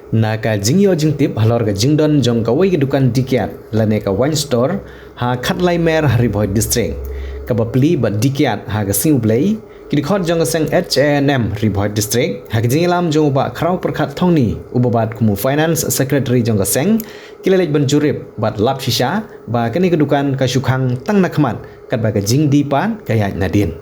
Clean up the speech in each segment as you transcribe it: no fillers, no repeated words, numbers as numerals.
Naka jingyo jingtip halor ka jingdon jong ka wai dukan dikiat lane ka wine store ha khatlai mer hariboy district ka bapli ba dikiat ha ka singublai kini khot jong seng HNM riboy district ha ka jingilam jong ba khrau perkhat thongni ubabat kumu finance secretary jong ka seng kilelej ban jurip bat lap shisha ba kani ka dukan ka sukhang tang nakmat kat ba ka jingdi pan ka ya nadin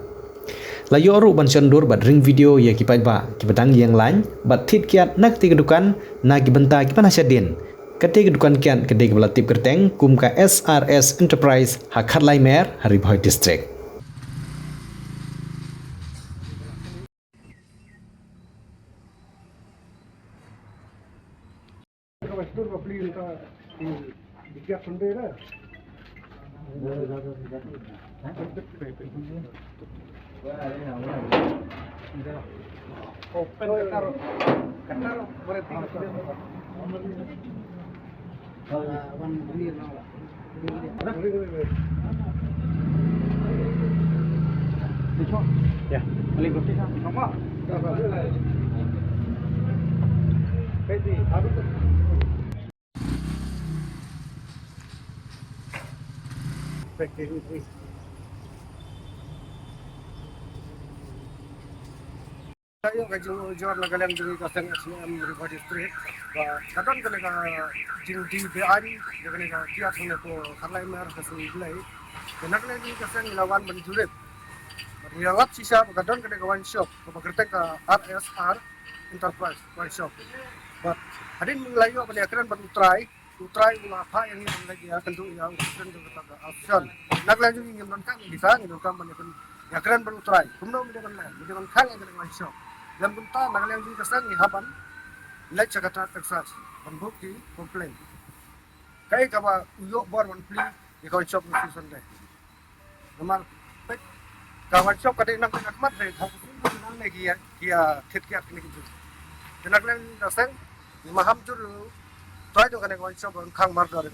Layo ru ban sendur bat ring video ya kipai ba kibadang yang lain bat thit kiat nak ti kedukan na gibenta kipan hasyadin kate kedukan kiat kede kebelatip kerteng kum ka SRS Enterprise ha khatlai mer Haribhoi district Open Qatar berarti ya balik kopi sama Peti habis Peti Saya kajung jual lagalan dari kasang SNM River District. Kadang kena jing di BRI, kena kiat kena ko kalai mer kasih ilai. Kena kena di kasang lawan menjurit. Riawat sisa kadang kena ke wine shop, bekerja ke RSR Enterprise wine shop. But hadin melayu apa dia keren utrai ulah apa yang ini lagi ya tentu yang keren juga tak option. Nak lanjut ingin nonton di sana itu kan banyak ya keren utrai. Kemudian dia kan yang kena wine shop. Yang bunta nagalang di kasang ihaban lek cakata Texas pembukti komplain kai kawa uyok bor one pli di kawan shop mesti sonde normal pek kawan shop kadang nak akmat re aku nang ne kia kit ni gitu nagalang kasang maham jur toy tu kan kawan shop khang mar dore